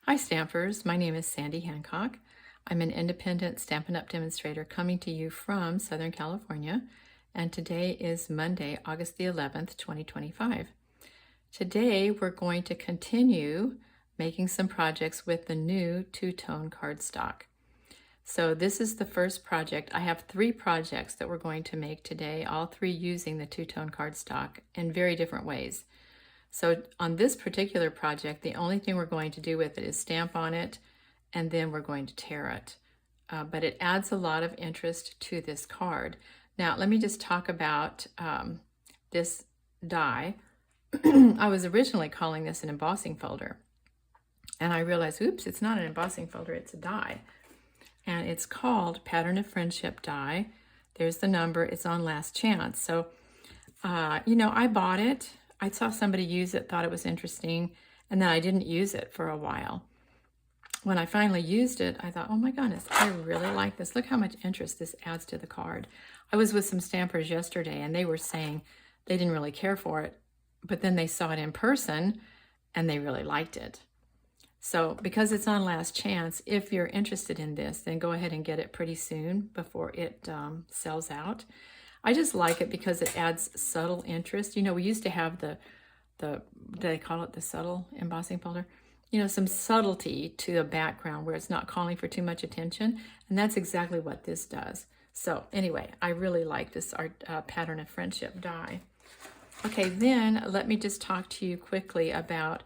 Hi Stampers, my name is Sandy Hancock. I'm an independent Stampin' Up! Demonstrator coming to you from Southern California, and today is Monday, August the 11th, 2025. Today we're going to continue making some projects with the new two-tone cardstock. So this is the first project. I have 3 projects that we're going to make today, all 3 using the two-tone cardstock in very different ways. So on this particular project, the only thing we're going to do with it is stamp on it, and then we're going to tear it. But it adds a lot of interest to this card. Now, let me just talk about this die. I was originally calling this an embossing folder, and I realized, oops, it's not an embossing folder, it's a die. And it's called Pattern of Friendship die. There's the number, it's on last chance. So, I bought it. I saw somebody use it, thought it was interesting, and then I didn't use it for a while. When I finally used it, I thought, oh my goodness, I really like this. Look how much interest this adds to the card. I was with some stampers yesterday, and they were saying they didn't really care for it, but then they saw it in person, and they really liked it. So because it's on last chance, if you're interested in this, then go ahead and get it pretty soon before it sells out. I just like it because it adds subtle interest. We used to have they call it the subtle embossing folder? Some subtlety to the background where it's not calling for too much attention. And that's exactly what this does. So anyway, I really like this Pattern of Friendship die. Okay, then let me just talk to you quickly about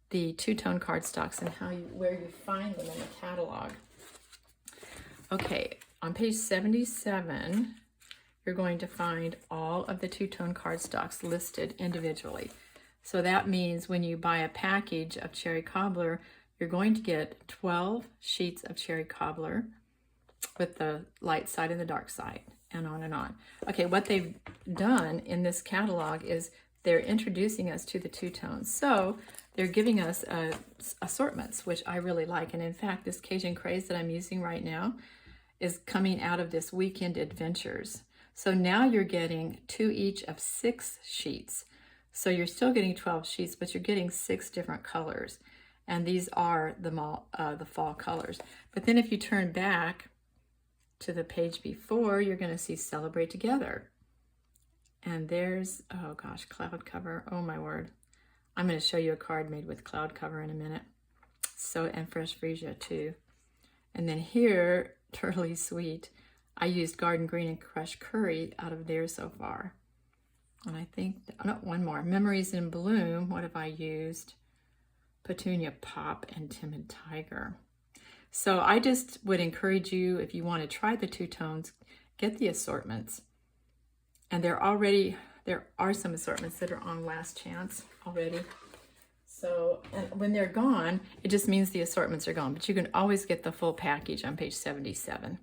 the two-tone cardstocks and where you find them in the catalog. Okay, on page 77, you're going to find all of the two-tone cardstocks listed individually. So that means when you buy a package of Cherry Cobbler, you're going to get 12 sheets of Cherry Cobbler with the light side and the dark side, and on and on. Okay, what they've done in this catalog is they're introducing us to the two-tones. So they're giving us assortments, which I really like. And in fact, this Cajun Craze that I'm using right now is coming out of this Weekend Adventures. So now you're getting 2 each of 6 sheets. So you're still getting 12 sheets, but you're getting 6 different colors. And these are the fall colors. But then if you turn back to the page before, you're going to see Celebrate Together. And there's, oh gosh, cloud cover. Oh my word. I'm going to show you a card made with cloud cover in a minute. So, and Fresh Freesia too. And then here, Turtley Sweet. I used Garden Green and Crushed Curry out of there so far. And I think, no, one more. Memories in Bloom. What have I used? Petunia Pop and Timid Tiger. So I just would encourage you, if you want to try the two-tones, get the assortments. And there are some assortments that are on last chance already. So and when they're gone, it just means the assortments are gone. But you can always get the full package on page 77.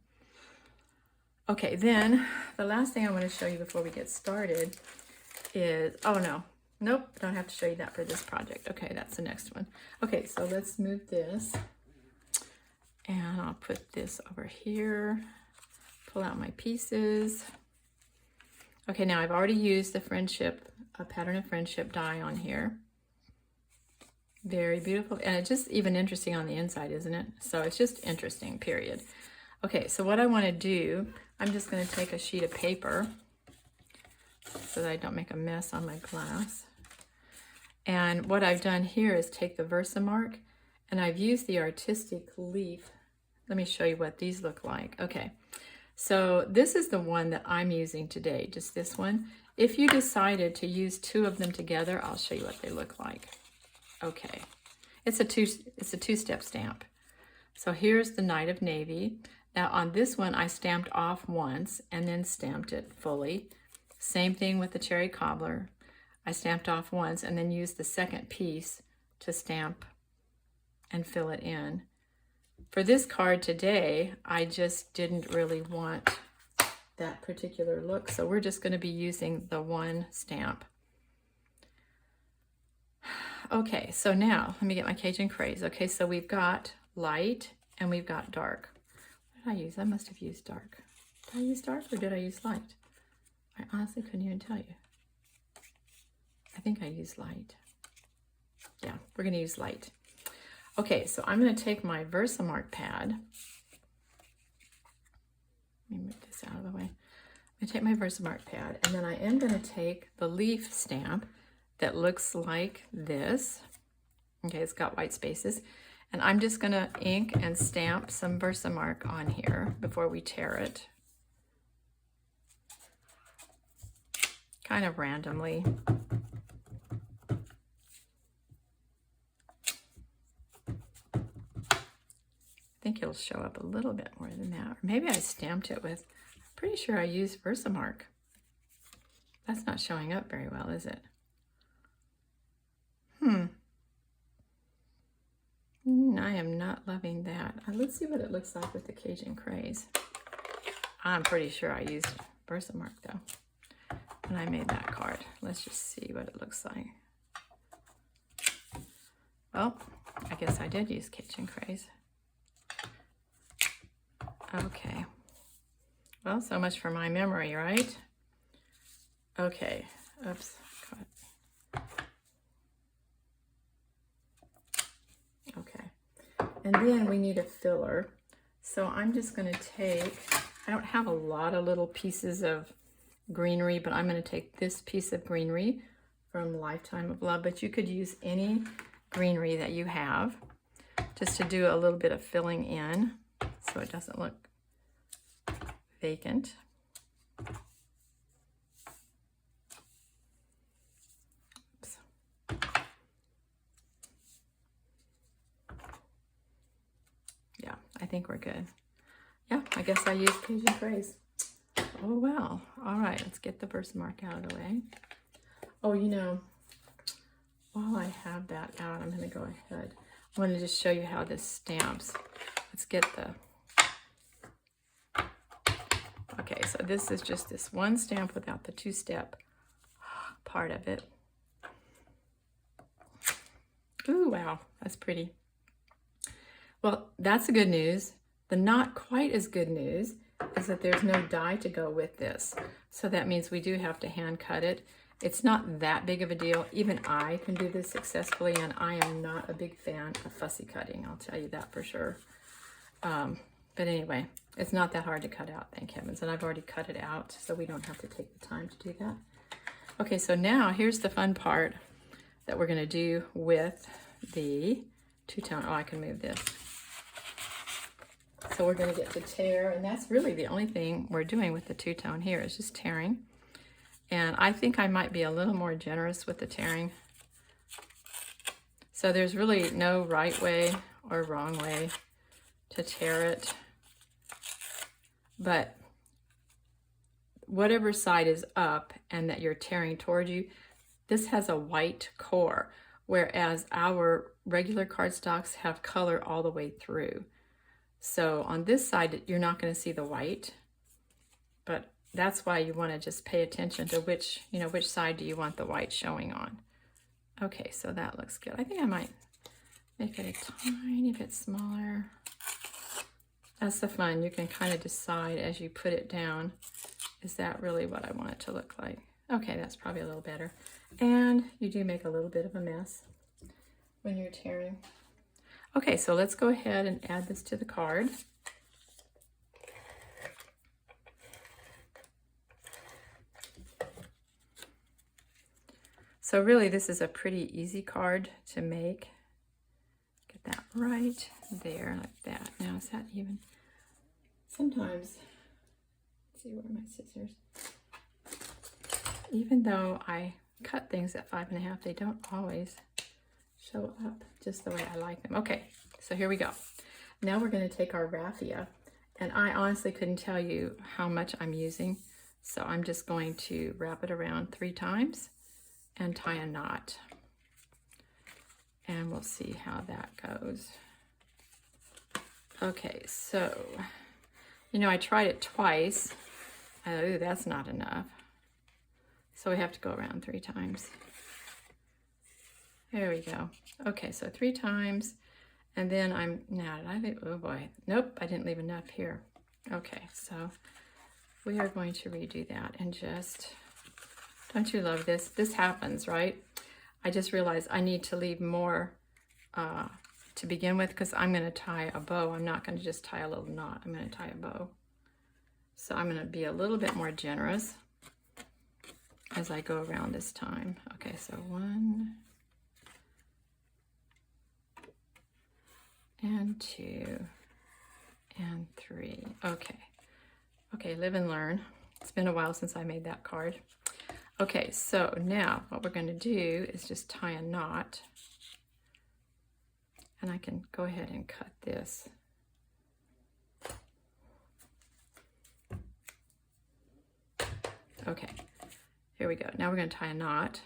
Okay, then the last thing I want to show you before we get started is, nope, don't have to show you that for this project. Okay, that's the next one. Okay, so let's move this, and I'll put this over here, pull out my pieces. Okay, now I've already used the Pattern of Friendship die on here. Very beautiful, and it's just even interesting on the inside, isn't it? So it's just interesting, period. Okay, so what I want to do, I'm just going to take a sheet of paper so that I don't make a mess on my glass. And what I've done here is take the Versamark, and I've used the artistic leaf. Let me show you what these look like. Okay, so this is the one that I'm using today, just this one. If you decided to use 2 of them together, I'll show you what they look like. Okay, it's a two-step stamp. So here's the Night of Navy. Now on this one, I stamped off once and then stamped it fully. Same thing with the Cherry Cobbler. I stamped off once and then used the second piece to stamp and fill it in. For this card today, I just didn't really want that particular look, so we're just going to be using the one stamp. Okay, so now let me get my Cajun Craze. Okay, so we've got light and we've got dark. What did I use? I must have used dark. Did I use dark or did I use light? I honestly couldn't even tell you. I think I used light. Yeah, we're going to use light. Okay, so I'm going to take my Versamark pad. Let me move this out of the way. I take my Versamark pad, and then I am going to take the leaf stamp that looks like this. Okay, it's got white spaces. And I'm just going to ink and stamp some Versamark on here before we tear it. Kind of randomly. I think it'll show up a little bit more than that. Or maybe I stamped it with, I'm pretty sure I used Versamark. That's not showing up very well, is it? I am not loving that. Let's see what it looks like with the Cajun Craze. I'm pretty sure I used Versamark though when I made that card. Let's just see what it looks like. Well, I guess I did use Cajun Craze. Okay. Well, so much for my memory, right? Okay. Oops. Okay. And then we need a filler. So I'm just going to take, I don't have a lot of little pieces of greenery, but I'm going to take this piece of greenery from Lifetime of Love, but you could use any greenery that you have just to do a little bit of filling in so it doesn't look vacant. Oops. Yeah, I think we're good. Yeah, I guess I used Cajun Craze. Oh, well. All right, let's get the Versamark out of the way. Oh, you know, while I have that out, I'm going to go ahead. I want to just show you how this stamps. Let's get the... Okay, so this is just this one stamp without the two-step part of it. Ooh, wow, that's pretty. Well, that's the good news. The not quite as good news is that there's no die to go with this. So that means we do have to hand cut it. It's not that big of a deal. Even I can do this successfully, and I am not a big fan of fussy cutting. I'll tell you that for sure. But anyway, it's not that hard to cut out, thank heavens. And I've already cut it out, so we don't have to take the time to do that. Okay, so now here's the fun part that we're gonna do with the two-tone. Oh, I can move this. So we're gonna get to tear, and that's really the only thing we're doing with the two-tone here is just tearing. And I think I might be a little more generous with the tearing. So there's really no right way or wrong way to tear it. But whatever side is up and that you're tearing toward you, this has a white core, whereas our regular cardstocks have color all the way through. So on this side, you're not going to see the white, but that's why you want to just pay attention to which side do you want the white showing on. Okay, so that looks good. I think I might make it a tiny bit smaller. That's the fun. You can kind of decide as you put it down, is that really what I want it to look like? Okay, that's probably a little better. And you do make a little bit of a mess when you're tearing. Okay, so let's go ahead and add this to the card. So really, this is a pretty easy card to make. Get that right there, like that. Now, is that even? Sometimes, let's see, where are my scissors? Even though I cut things at 5.5, they don't always show up just the way I like them. Okay, so here we go. Now we're going to take our raffia, and I honestly couldn't tell you how much I'm using, so I'm just going to wrap it around 3 times and tie a knot, and we'll see how that goes. Okay, so I tried it twice. Oh, that's not enough, so we have to go around 3 times. There we go. Okay, so 3 times, and then oh boy, nope, I didn't leave enough here. Okay, so we are going to redo that and just, don't you love this? This happens, right? I just realized I need to leave more to begin with, because I'm going to tie a bow. I'm not going to just tie a little knot. I'm going to tie a bow. So I'm going to be a little bit more generous as I go around this time. Okay, so 1 and 2 and 3. Okay. Okay, live and learn. It's been a while since I made that card. Okay, so now what we're going to do is just tie a knot. And I can go ahead and cut this. Okay, here we go. Now we're going to tie a knot.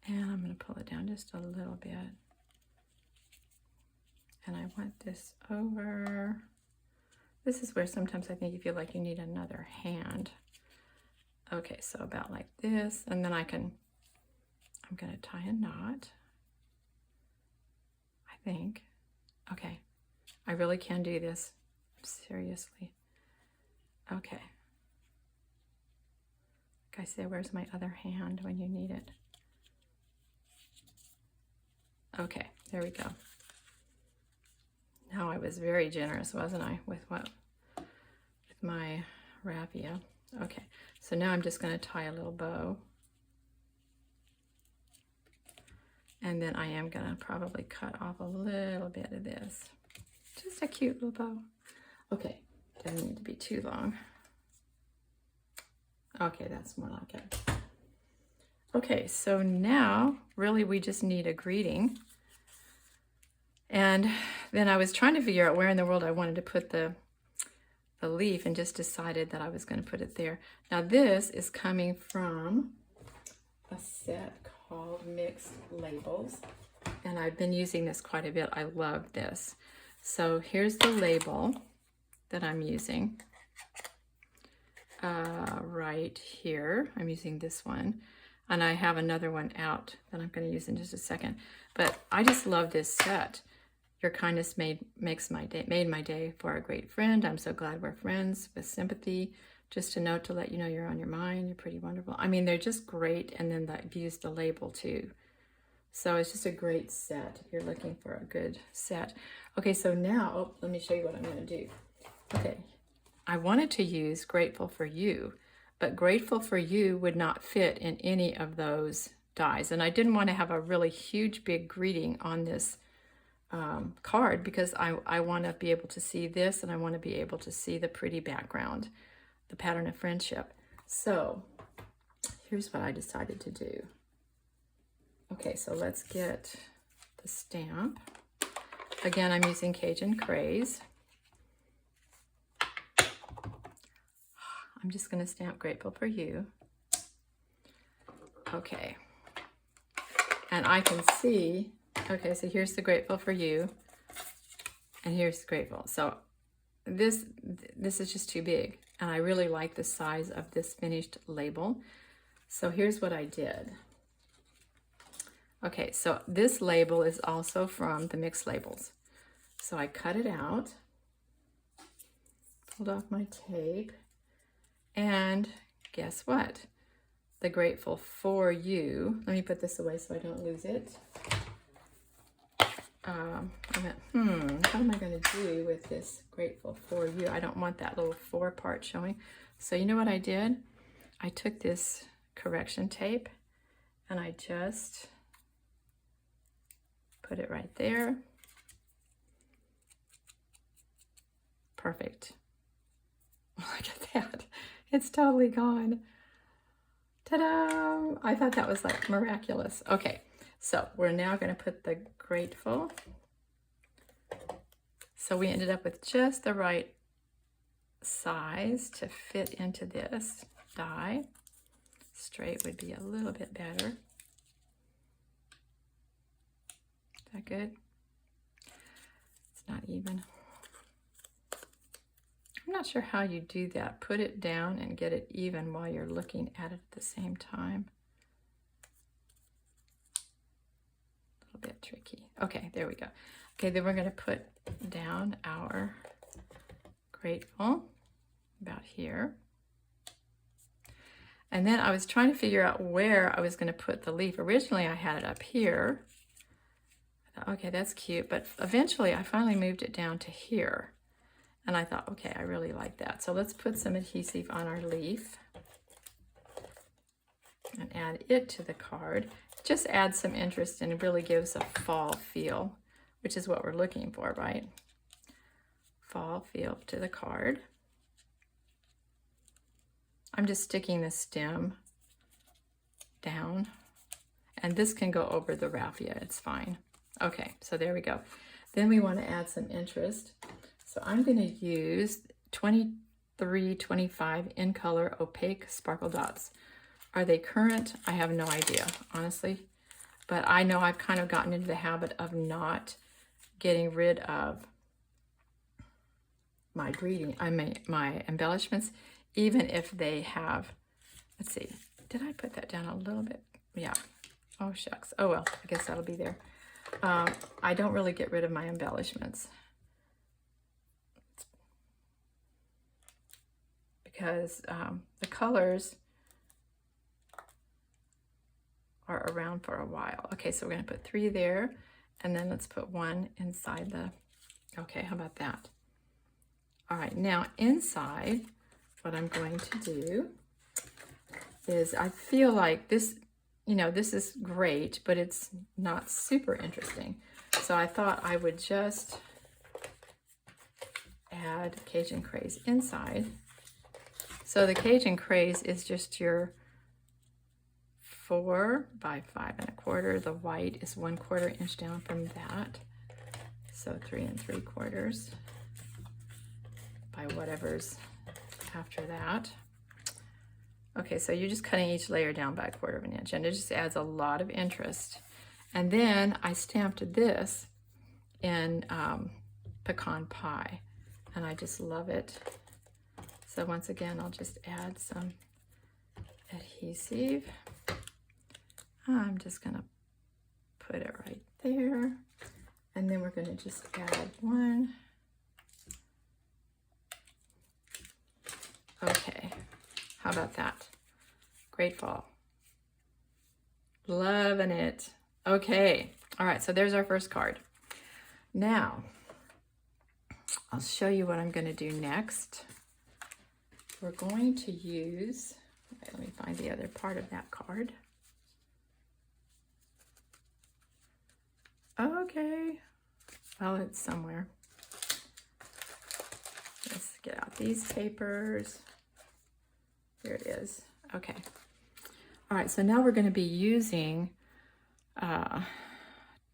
And I'm going to pull it down just a little bit. And I want this over. This is where sometimes I think you feel like you need another hand. Okay, so about like this. And then I'm going to tie a knot, I think. Okay, I really can do this. Seriously. Okay. Like I say, where's my other hand when you need it? Okay, there we go. Now I was very generous, wasn't I, with my raffia. Okay, so now I'm just going to tie a little bow. And then I am going to probably cut off a little bit of this. Just a cute little bow. Okay, doesn't need to be too long. Okay, that's more like it. Okay, so now really we just need a greeting. And then I was trying to figure out where in the world I wanted to put the leaf, and just decided that I was going to put it there. Now this is coming from a set called Mixed Labels, and I've been using this quite a bit. I love this. So here's the label that I'm using right here. I'm using this one, and I have another one out that I'm going to use in just a second. But I just love this set. Your kindness made my day for a great friend. I'm so glad we're friends. With sympathy, just a note to let you know you're on your mind. You're pretty wonderful. I mean, they're just great. And then I've used the label too. So it's just a great set if you're looking for a good set. Okay, so now, let me show you what I'm going to do. Okay, I wanted to use Grateful for You, but Grateful for You would not fit in any of those dies. And I didn't want to have a really huge, big greeting on this card, because I want to be able to see this, and I want to be able to see the pretty background, the pattern of friendship. So here's what I decided to do. Okay, so let's get the stamp. Again, I'm using Cajun Craze. I'm just going to stamp Grateful for You. Okay. And I can see, okay, so here's the Grateful for You, and here's Grateful. So this is just too big, and I really like the size of this finished label. So here's what I did. Okay, so this label is also from the Mixed Labels. So I cut it out, pulled off my tape, and guess what? The Grateful for You. Let me put this away so I don't lose it. I went, what am I going to do with this Grateful for You? I don't want that little 4 part showing. So you know what I did? I took this correction tape and I just put it right there. Perfect. Look at that. It's totally gone. Ta-da! I thought that was like miraculous. Okay, so we're now going to put the Grateful. So we ended up with just the right size to fit into this die. Straight would be a little bit better. Is that good? It's not even. I'm not sure how you do that. Put it down and get it even while you're looking at it at the same time. A little bit tricky. Okay, there we go. Okay, then we're going to put down our Grateful about here. And then I was trying to figure out where I was going to put the leaf. Originally, I had it up here. I thought, okay, that's cute. But eventually, I finally moved it down to here. And I thought, okay, I really like that. So let's put some adhesive on our leaf and add it to the card. It just adds some interest and it really gives a fall feel, which is what we're looking for, right? Fall feel to the card. I'm just sticking the stem down, and this can go over the raffia, it's fine. Okay, so there we go. Then we want to add some interest. So I'm going to use 2325 in color opaque sparkle dots. Are they current? I have no idea, honestly, but I know I've kind of gotten into the habit of not getting rid of my my embellishments, even if they have, let's see, did I put that down a little bit? Yeah. Oh, shucks. Oh, well, I guess that'll be there. I don't really get rid of my embellishments because the colors are around for a while. Okay, so we're going to put 3 there, and then let's put 1 inside the, okay, how about that? All right, now inside, what I'm going to do is, I feel like this, you know, this is great, but it's not super interesting. So I thought I would just add Cajun Craze inside. So the Cajun Craze is just your 4 by 5 1/4. The white is 1/4 inch down from that. So 3 3/4 by whatever's after that. Okay, so you're just cutting each layer down by 1/4 inch, and it just adds a lot of interest. And then I stamped this in pecan pie, and I just love it. So once again, I'll just add some adhesive. I'm just gonna put it right there, and then we're gonna just add 1. Okay, how about that? Great fall. Loving it. Okay, all right, so there's our first card. Now, I'll show you what I'm gonna do next. We're going to use, okay, let me find the other part of that card. Okay, well, it's somewhere. Let's get out these papers. Here it is. Okay. All right, so now we're going to be using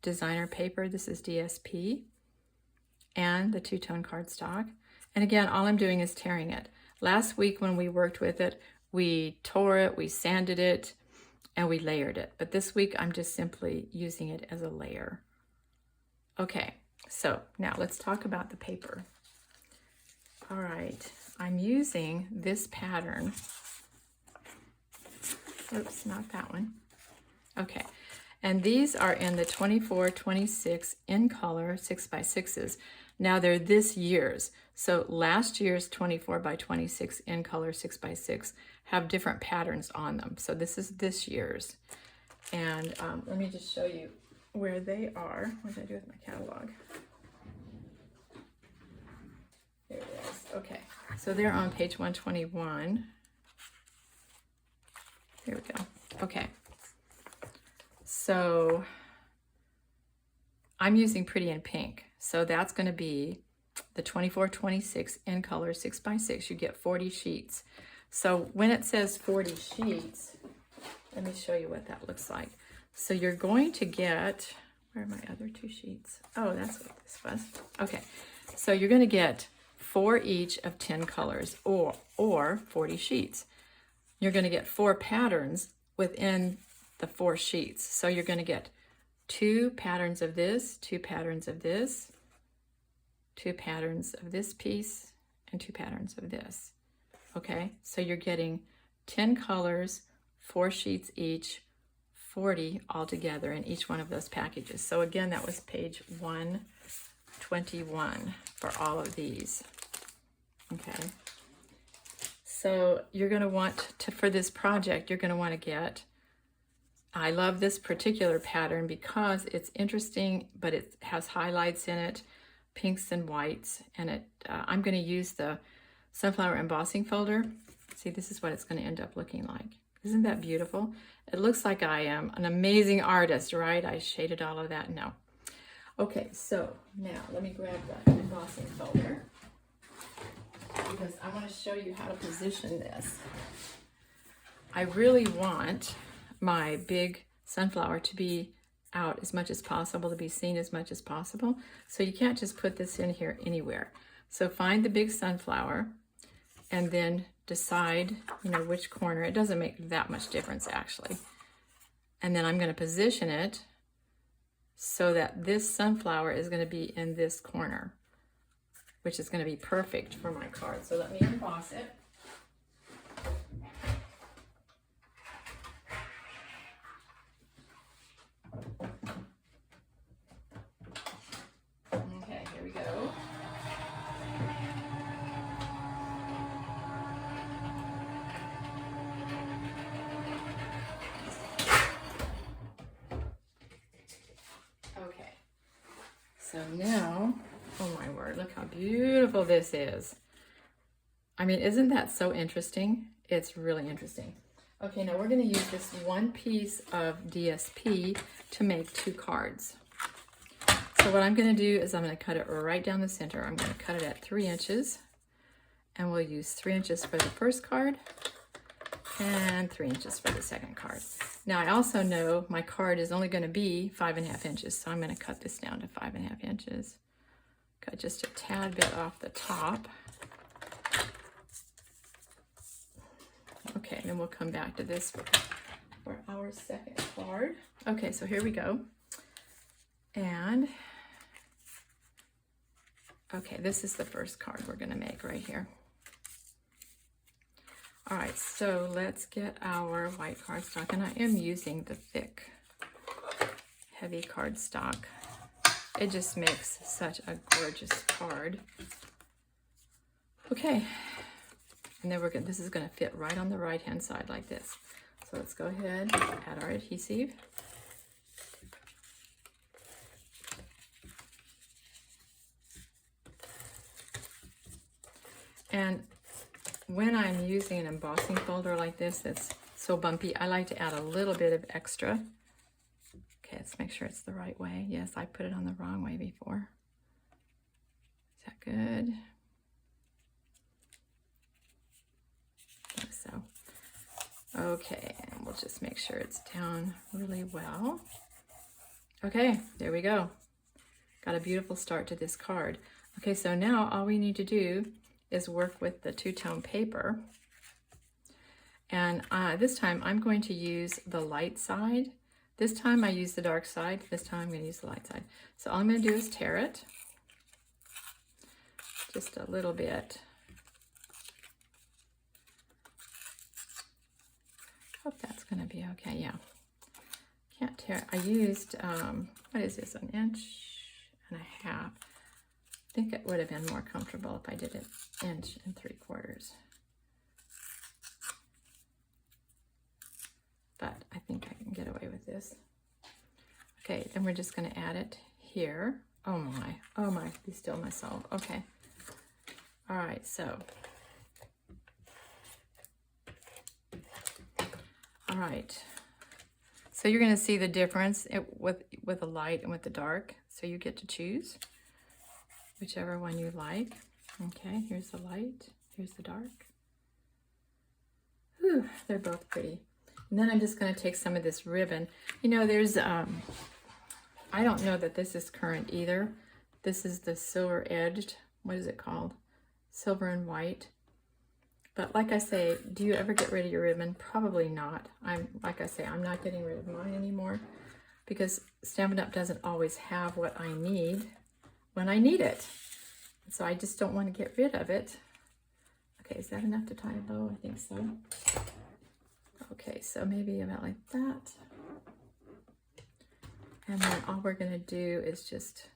designer paper. This is DSP and the two-tone cardstock. And again, all I'm doing is tearing it. Last week when we worked with it, we tore it, we sanded it, and we layered it. But this week, I'm just simply using it as a layer. Okay, so now let's talk about the paper. All right, I'm using this pattern. Oops, not that one. Okay, and these are in the 24-26 in color 6x6s. Now they're this year's. So last year's 24x26 in color 6x6 have different patterns on them. So this is this year's. And let me just show you where they are. What did I do with my catalog? There it is. Okay, so they're on page 121. There we go. Okay, so I'm using Pretty in Pink. So that's going to be the 24-26 in color 6x6. You get 40 sheets. So when it says 40 sheets, let me show you what that looks like. So you're going to get, where are my other 2 sheets? Oh, that's what this was. Okay, so you're going to get 4 each of 10 colors, or 40 sheets. You're going to get 4 patterns within the 4 sheets. So you're going to get 2 patterns of this, 2 patterns of this, 2 patterns of this piece, and 2 patterns of this. Okay, so you're getting 10 colors, 4 sheets each, 40 altogether in each one of those packages. So again, that was page 121 for all of these. Okay, So you're going to want to, for this project, you're going to want to get, I love this particular pattern because it's interesting, but it has highlights in it, pinks and whites, and it. I'm going to use the Sunflower Embossing Folder. See, this is what it's going to end up looking like. Isn't that beautiful? It looks like I am an amazing artist, right? I shaded all of that. No. Okay, so now let me grab the embossing folder because I want to show you how to position this. I really want my big sunflower to be out as much as possible, to be seen as much as possible. So you can't just put this in here anywhere. So find the big sunflower and then decide, you know, which corner. It doesn't make that much difference actually. And then I'm going to position it so that this sunflower is going to be in this corner, which is going to be perfect for my card. So let me emboss it. Okay, here we go. Okay, so now, oh my word, look how beautiful this is. I mean, isn't that so interesting? It's really interesting. Okay, now we're going to use this one piece of DSP to make 2 cards. So what I'm going to do is I'm going to cut it right down the center. I'm going to cut it at 3 inches, and we'll use 3 inches for the first card and 3 inches for the second card. Now I also know my card is only going to be 5.5 inches, so I'm going to cut this down to 5.5 inches. Cut just a tad bit off the top. Okay, then we'll come back to this for our second card. Okay, so here we go. And, okay, this is the first card we're going to make right here. All right, so let's get our white cardstock, and I am using the thick, heavy cardstock. It just makes such a gorgeous card. Okay. And then this is going to fit right on the right hand side like this. So let's go ahead and add our adhesive. And when I'm using an embossing folder like this that's so bumpy, I like to add a little bit of extra. Okay, let's make sure it's the right way. Yes, I put it on the wrong way before. Is that good? So, okay, and we'll just make sure it's down really well. Okay, there we go. Got a beautiful start to this card. Okay, so now all we need to do is work with the two-tone paper. And this time I'm going to use the light side. This time I use the dark side. This time I'm going to use the light side. So all I'm going to do is tear it. Just a little bit. Hope that's going to be okay. Yeah. Can't tear. I used, what is this, 1.5 inches? I think it would have been more comfortable if I did it 1 3/4 inches. But I think I can get away with this. Okay, then we're just going to add it here. Oh my, be still my soul. Okay. All right, so. All right, so you're going to see the difference with the light and with the dark. So you get to choose whichever one you like. Okay, here's the light, here's the dark. Whew, they're both pretty. And then I'm just going to take some of this ribbon. You know, there's, I don't know that this is current either. This is the silver edged, what is it called? Silver and white. But like I say, do you ever get rid of your ribbon? Probably not. Like I say, I'm not getting rid of mine anymore because Stampin' Up! Doesn't always have what I need when I need it. So I just don't want to get rid of it. Okay, is that enough to tie a bow? I think so. Okay, so maybe about like that. And then all we're going to do is just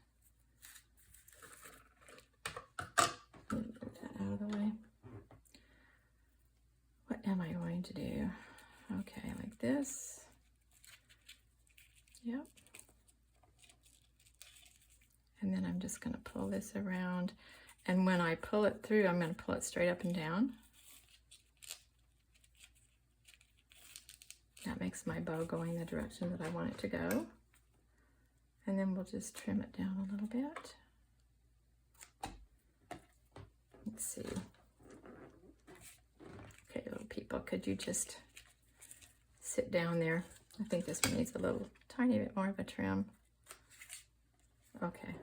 move that out of the way. going to do. Okay, like this. Yep. And then I'm just going to pull this around. And when I pull it through, I'm going to pull it straight up and down. That makes my bow going the direction that I want it to go. And then we'll just trim it down a little bit. Let's see. Okay, little people, could you just sit down there? I think this one needs a little tiny bit more of a trim. Okay.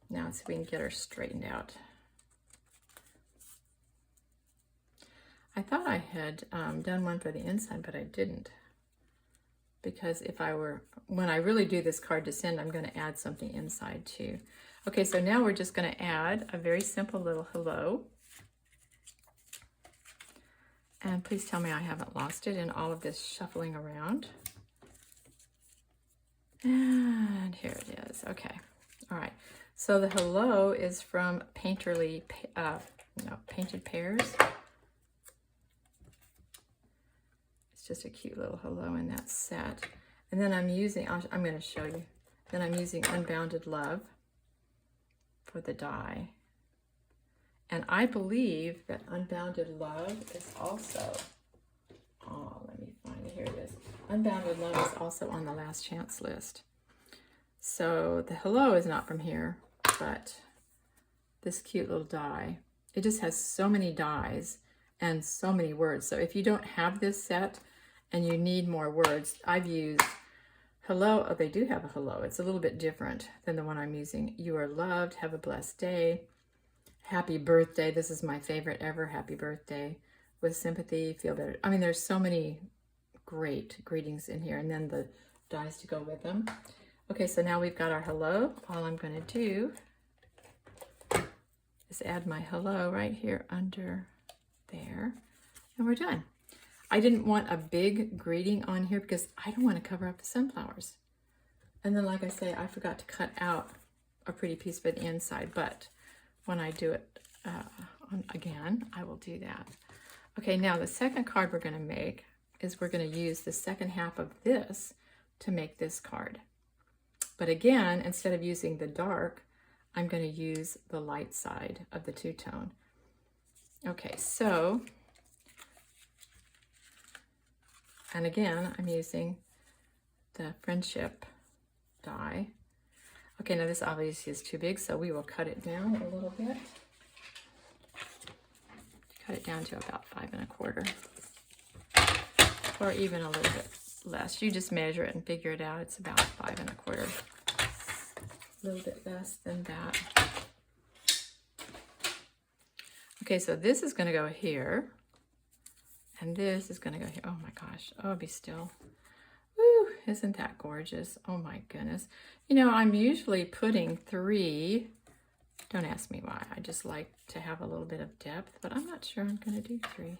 Now so we can get her straightened out. I thought I had done one for the inside, but I didn't. Because if I were, when I really do this card to send, I'm going to add something inside too. Okay, so now we're just going to add a very simple little hello. And please tell me I haven't lost it in all of this shuffling around. And here it is. Okay. All right. So the hello is from Painted Pears. It's just a cute little hello in that set. And then I'm using, I'm going to show you. Then I'm using Unbounded Love for the die. And I believe that Unbounded Love is also, oh, let me find it. Here it is. Unbounded Love is also on the Last Chance list. So the hello is not from here, but this cute little die. It just has so many dies and so many words. So if you don't have this set and you need more words, I've used hello. Oh, they do have a hello. It's a little bit different than the one I'm using. You are loved. Have a blessed day. Happy birthday. This is my favorite ever. Happy birthday. With sympathy, feel better. I mean, there's so many great greetings in here, and then the dies to go with them. Okay, so now we've got our hello. All I'm going to do is add my hello right here under there, and we're done. I didn't want a big greeting on here because I don't want to cover up the sunflowers. And then, like I say, I forgot to cut out a pretty piece for the inside, but when I do it again, I will do that. Okay, now the second card we're going to make is we're going to use the second half of this to make this card. But again, instead of using the dark, I'm going to use the light side of the two-tone. Okay, so, and again, I'm using the Friendship die. Okay, now this obviously is too big, so we will cut it down a little bit. Cut it down to about 5 1/4, or even a little bit less. You just measure it and figure it out. It's about 5 1/4, a little bit less than that. Okay, so this is going to go here, and this is going to go here. Oh my gosh! Oh, be still. Woo! Isn't that gorgeous? Oh my goodness! You know, I'm usually putting 3. Don't ask me why. I just like to have a little bit of depth, but I'm not sure I'm going to do 3.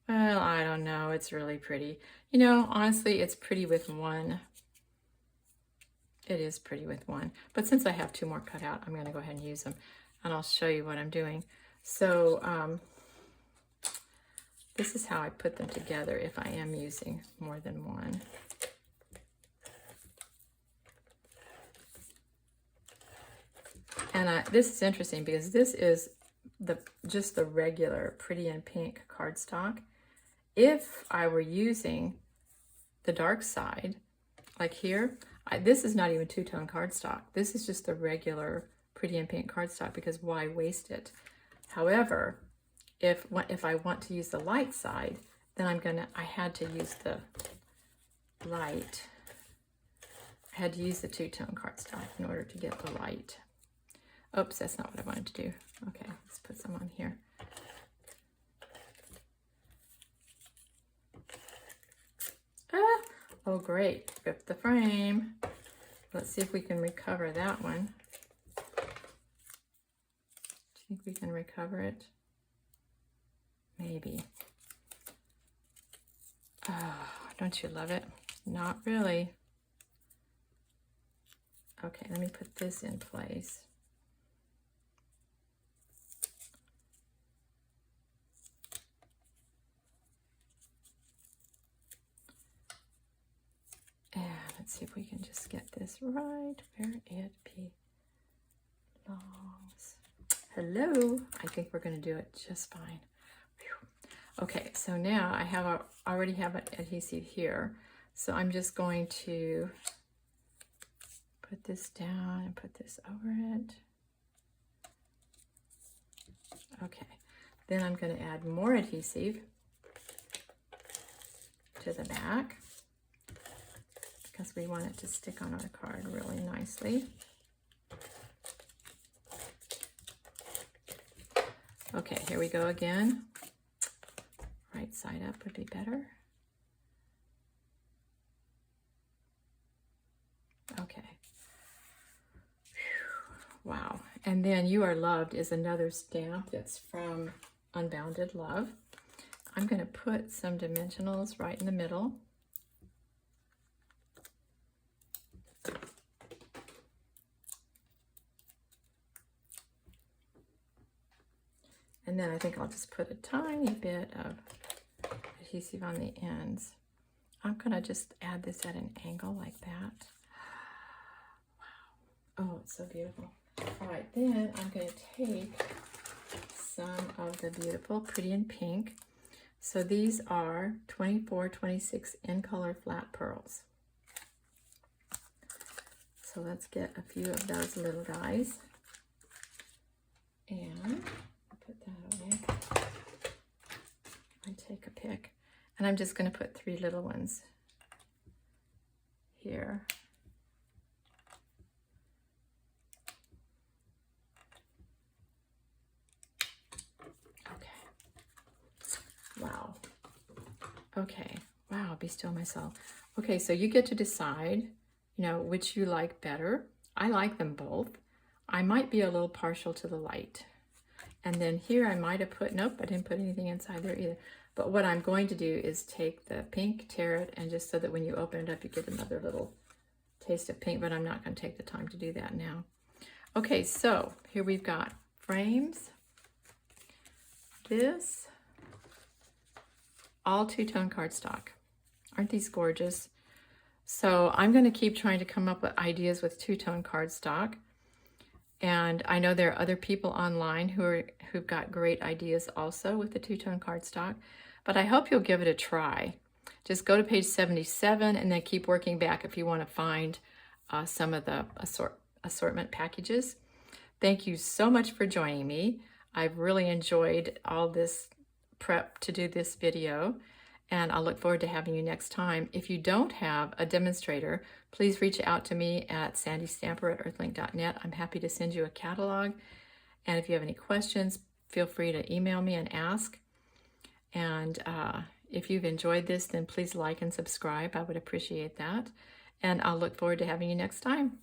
Well, I don't know. It's really pretty. You know, honestly, it's pretty with 1. It is pretty with 1. But since I have 2 more cut out, I'm going to go ahead and use them, and I'll show you what I'm doing. So, this is how I put them together if I am using more than 1. And this is interesting because this is just the regular Pretty in Pink cardstock. If I were using the dark side, like here, this is not even two-tone cardstock. This is just the regular Pretty in Pink cardstock because why waste it? However, if I want to use the light side, then I had to use the light. I had to use the two-tone cardstock in order to get the light. Oops, that's not what I wanted to do. Okay, let's put some on here. Ah, oh great, ripped the frame. Let's see if we can recover that one. Do you think we can recover it? Maybe. Oh, don't you love it? Not really. Okay, let me put this in place. Let's see if we can just get this right where it belongs. Hello. I think we're going to do it just fine. Whew. Okay, so now I already have an adhesive here. So I'm just going to put this down and put this over it. Okay, then I'm going to add more adhesive to the back because we want it to stick on our card really nicely. Okay, here we go again. Right side up would be better. Okay. Whew. Wow. And then You Are Loved is another stamp that's from Unbounded Love. I'm going to put some dimensionals right in the middle. And then I think I'll just put a tiny bit of adhesive on the ends. I'm going to just add this at an angle like that. Wow. Oh, it's so beautiful. All right, then I'm going to take some of the beautiful Pretty in Pink. So these are 24-26 in color flat pearls. So let's get a few of those little guys. And put that away. And take a pick. And I'm just going to put 3 little ones here. Wow. Okay. Wow, be still myself. Okay, so you get to decide, which you like better. I like them both. I might be a little partial to the light. And then here I might have put, nope, I didn't put anything inside there either. But what I'm going to do is take the pink, tear it, and just so that when you open it up, you get another little taste of pink, but I'm not going to take the time to do that now. Okay, so here we've got frames. This. All two-tone cardstock. Aren't these gorgeous? So I'm going to keep trying to come up with ideas with two-tone cardstock. And I know there are other people online who've got great ideas also with the two-tone cardstock. But I hope you'll give it a try. Just go to page 77 and then keep working back if you want to find some of the assortment packages. Thank you so much for joining me. I've really enjoyed all this prep to do this video, and I'll look forward to having you next time. If you don't have a demonstrator, please reach out to me at sandystamper@earthlink.net. I'm happy to send you a catalog, and if you have any questions, feel free to email me and ask. And if you've enjoyed this, then please like and subscribe. I would appreciate that, and I'll look forward to having you next time.